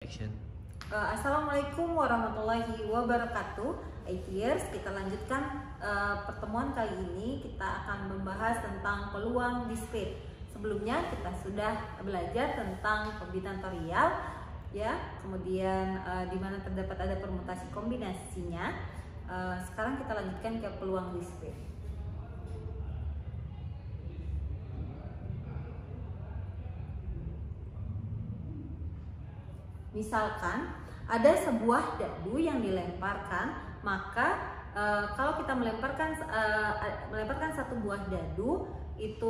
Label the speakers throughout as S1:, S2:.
S1: Action.
S2: Assalamualaikum warahmatullahi wabarakatuh. ITers, kita lanjutkan pertemuan kali ini. Kita akan membahas tentang peluang diskrit. Sebelumnya kita sudah belajar tentang kombinatorial, ya. Kemudian di mana terdapat ada permutasi kombinasinya. Sekarang kita lanjutkan ke peluang diskrit. Misalkan ada sebuah dadu yang dilemparkan, maka kalau kita melemparkan satu buah dadu itu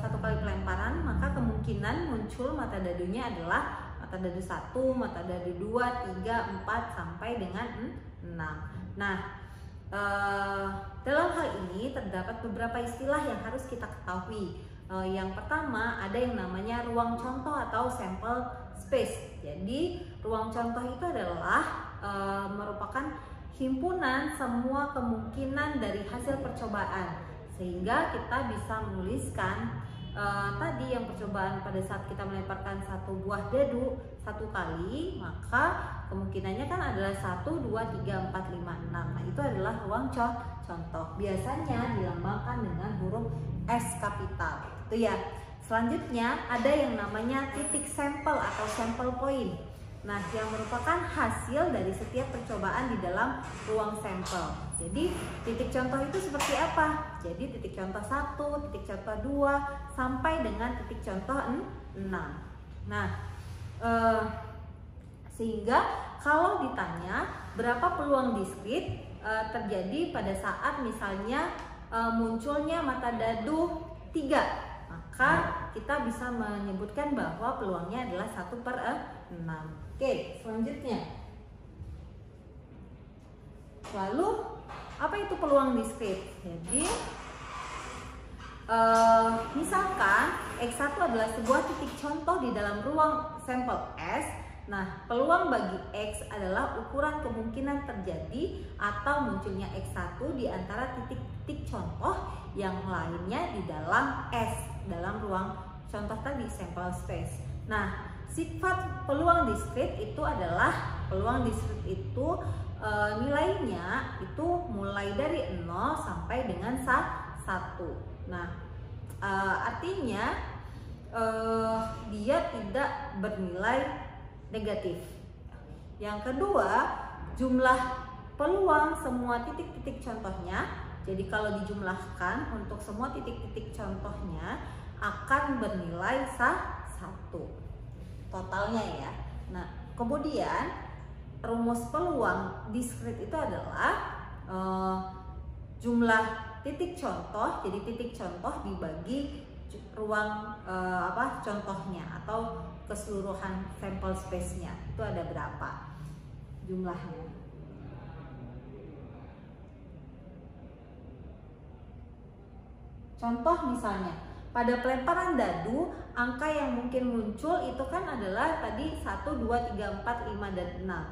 S2: satu kali pelemparan, maka kemungkinan muncul mata dadunya adalah mata dadu 1, mata dadu 2, 3, 4 sampai dengan 6. Nah, dalam hal ini terdapat beberapa istilah yang harus kita ketahui. Yang pertama ada yang namanya ruang contoh atau sample space. Jadi ruang contoh itu adalah merupakan himpunan semua kemungkinan dari hasil percobaan, sehingga kita bisa menuliskan tadi yang percobaan pada saat kita melemparkan satu buah dadu satu kali, maka kemungkinannya kan adalah 1, 2, 3, 4, 5, 6. Nah, itu adalah ruang contoh. Biasanya dilambangkan dengan huruf S kapital, gitu ya. Selanjutnya ada yang namanya titik sampel atau sample point. Nah, yang merupakan hasil dari setiap percobaan di dalam ruang sampel. Jadi titik contoh itu seperti apa? Jadi titik contoh 1, titik contoh 2 sampai dengan titik contoh 6. Nah, sehingga kalau ditanya berapa peluang diskrit terjadi pada saat misalnya munculnya mata dadu 3, maka kita bisa menyebutkan bahwa peluangnya adalah 1/6. Oke, selanjutnya. Lalu, apa itu peluang diskrit? Jadi, misalkan X1 adalah sebuah titik contoh di dalam ruang sampel S. Nah, peluang bagi X adalah ukuran kemungkinan terjadi atau munculnya X1 di antara titik-titik contoh yang lainnya di dalam S, dalam ruang contoh tadi, sample space. Nah, sifat peluang diskrit itu adalah peluang diskrit itu nilainya itu mulai dari 0 sampai dengan 1. Nah, artinya dia tidak bernilai negatif. Yang kedua, jumlah peluang semua titik-titik contohnya. Jadi kalau dijumlahkan untuk semua titik-titik contohnya akan bernilai 1 totalnya, ya. Nah, kemudian rumus peluang diskrit itu adalah jumlah titik contoh. Jadi titik contoh dibagi ruang contohnya atau keseluruhan sampel space-nya itu ada berapa jumlahnya. Contoh misalnya pada pelemparan dadu, angka yang mungkin muncul itu kan adalah tadi 1, 2, 3, 4, 5, dan 6.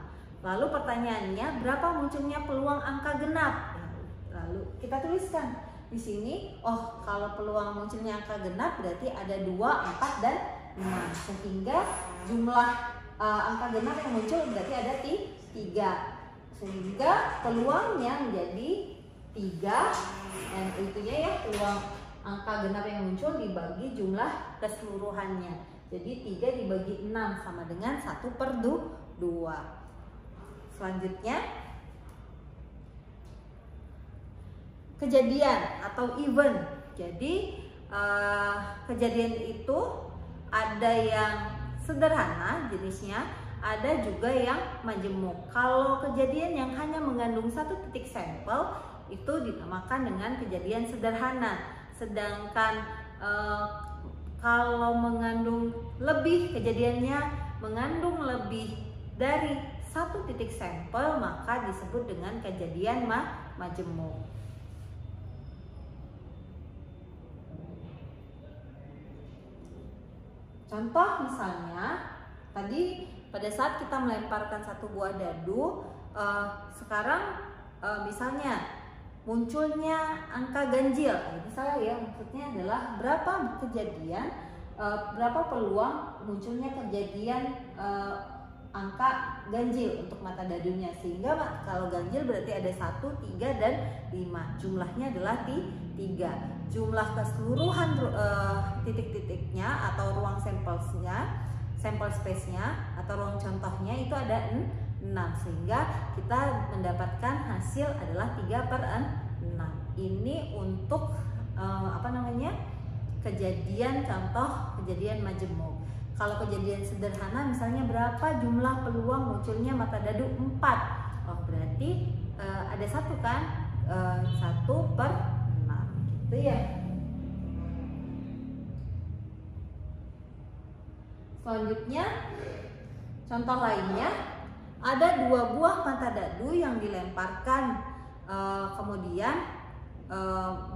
S2: Lalu pertanyaannya, berapa munculnya peluang angka genap? Lalu kita tuliskan di sini, kalau peluang munculnya angka genap berarti ada 2, 4, dan 5. Sehingga jumlah angka genap yang muncul berarti ada 3. Sehingga peluangnya menjadi 3, dan itunya ya peluang angka genap yang muncul dibagi jumlah keseluruhannya. Jadi 3 dibagi 6 sama dengan 1/2. Selanjutnya, kejadian atau event. Jadi kejadian itu ada yang sederhana jenisnya, ada juga yang majemuk. Kalau kejadian yang hanya mengandung satu titik sampel itu dinamakan dengan kejadian sederhana. Sedangkan kalau mengandung lebih, kejadiannya mengandung lebih dari satu titik sampel, maka disebut dengan kejadian majemuk. Contoh misalnya, tadi pada saat kita melemparkan satu buah dadu, sekarang misalnya munculnya angka ganjil. Misalnya ya, maksudnya adalah berapa peluang munculnya kejadian angka ganjil untuk mata dadunya, sehingga kalau ganjil berarti ada 1, 3, dan 5. Jumlahnya adalah 3. Jumlah keseluruhan titik-titiknya atau ruang sampel space-nya atau ruang contohnya itu ada 6, sehingga kita mendapatkan hasil adalah 3/6. Ini untuk kejadian contoh kejadian majemuk. Kalau kejadian sederhana misalnya berapa jumlah peluang munculnya mata dadu 4. Oh, berarti ada 1 kan? 1/6 gitu ya. Selanjutnya contoh lainnya, ada 2 buah mata dadu yang dilemparkan, kemudian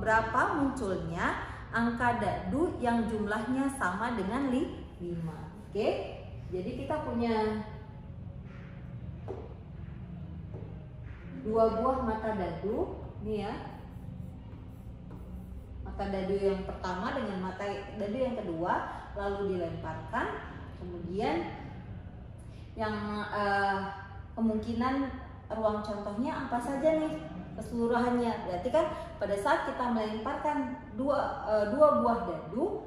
S2: berapa munculnya angka dadu yang jumlahnya sama dengan 5. Oke, jadi kita punya 2 buah mata dadu nih ya. Mata dadu yang pertama dengan mata dadu yang kedua lalu dilemparkan. Kemudian yang kemungkinan ruang contohnya apa saja nih keseluruhannya. Berarti kan pada saat kita melemparkan dua buah dadu,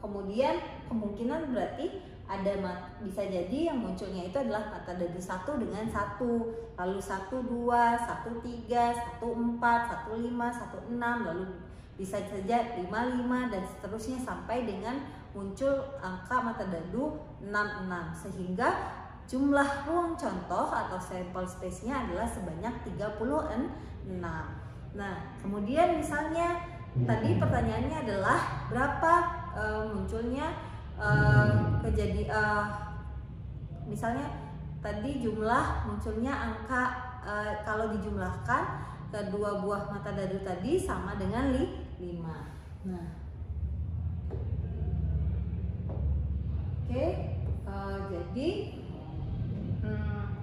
S2: kemudian kemungkinan berarti bisa jadi yang munculnya itu adalah mata dadu 1 dengan 1, lalu 1, 2, 1, 3, 1, 4, 1, 5, 1, 6, lalu bisa saja 5, 5 dan seterusnya sampai dengan muncul angka mata dadu 6, 6, sehingga jumlah ruang contoh atau sampel space-nya adalah sebanyak 36. Nah, kemudian misalnya tadi pertanyaannya adalah berapa munculnya misalnya tadi jumlah munculnya angka kalau dijumlahkan kedua buah mata dadu tadi sama dengan 5. Nah, oke, jadi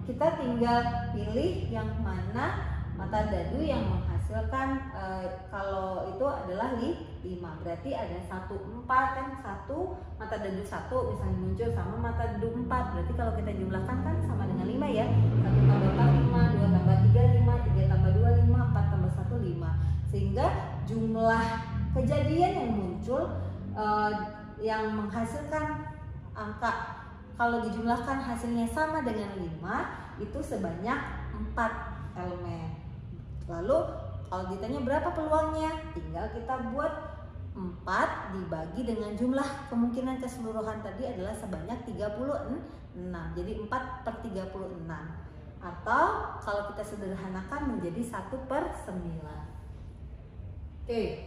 S2: kita tinggal pilih yang mana mata dadu yang menghasilkan kalau itu adalah 5. Berarti ada 1, 4 kan, 1 mata dadu 1 misalnya muncul sama mata dadu 4. Berarti kalau kita jumlahkan kan sama dengan 5 ya. 1 tambah 4 5, 2 tambah 3 5, 3 tambah 2 5, 4 tambah 1 5. Sehingga jumlah kejadian yang muncul yang menghasilkan angka kalau dijumlahkan hasilnya sama dengan 5 itu sebanyak 4 elemen. Lalu kalau ditanya berapa peluangnya, tinggal kita buat 4 dibagi dengan jumlah kemungkinan keseluruhan tadi adalah sebanyak 36. Jadi 4/36. Atau kalau kita sederhanakan menjadi 1/9. Oke.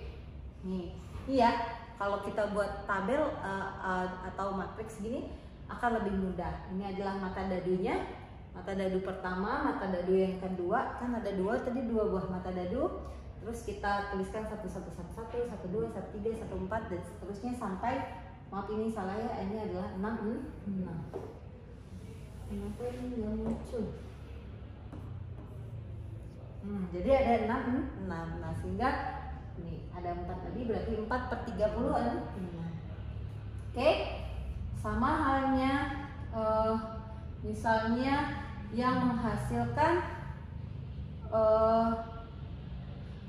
S2: Nih, iya. Kalau kita buat tabel atau matriks gini akan lebih mudah. Ini adalah mata dadunya. Mata dadu pertama, mata dadu yang kedua, kan ada 2 tadi, 2 buah mata dadu. Terus kita tuliskan 1 1 1 1, 1 2, 1 3, 1 4 dan seterusnya sampai, maaf ini salah ya, ini adalah 6. Kenapa ini nggak muncul? Jadi ada 6. Nah, sehingga ini ada 4 tadi berarti 4/36. Oke. Sama halnya misalnya yang menghasilkan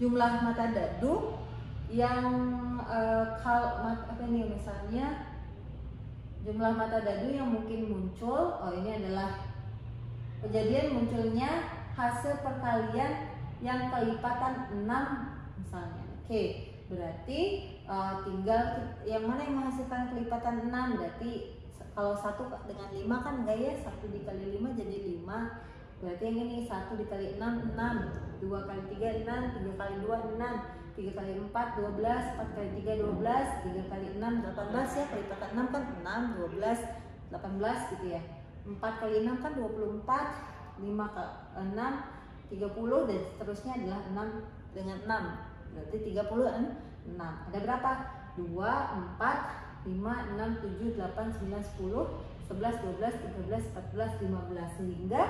S2: jumlah mata dadu yang misalnya jumlah mata dadu yang mungkin muncul. Ini adalah kejadian munculnya hasil perkalian yang kelipatan 6 misalnya. Oke, berarti tinggal yang mana yang menghasilkan kelipatan 6. Berarti kalau 1 dengan 5 kan enggak ya, 1 dikali 5 jadi 5. Berarti yang ini 1 dikali 6, 6, 2 kali 3, 6, 3 kali 2, 6, 3 kali 4, 12, 4 kali 3, 12, 3 kali 6, 18 ya, kelipatan 6 kan 6, 12, 18 gitu ya. 4 kali 6 kan 24, 5 kali 6, 30 dan seterusnya adalah 6 dengan 6. Berarti 36. Ada berapa? 2, 4, 5, 6, 7, 8, 9, 10, 11, 12, 13, 14, 15. Sehingga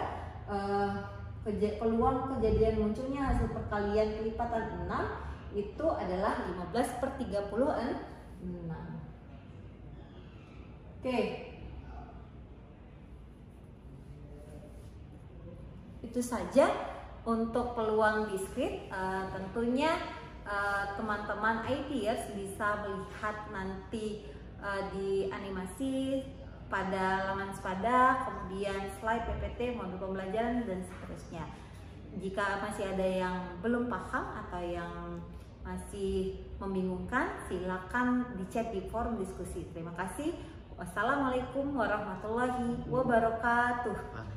S2: peluang kejadian munculnya hasil perkalian kelipatan 6 itu adalah 15/36. Oke. Itu saja untuk peluang diskrit. Tentunya teman-teman ITers bisa melihat nanti di animasi pada laman Sepada, kemudian slide PPT, modul pembelajaran, dan seterusnya. Jika masih ada yang belum paham atau yang masih membingungkan, silakan di chat di forum diskusi. Terima kasih. Wassalamualaikum warahmatullahi wabarakatuh.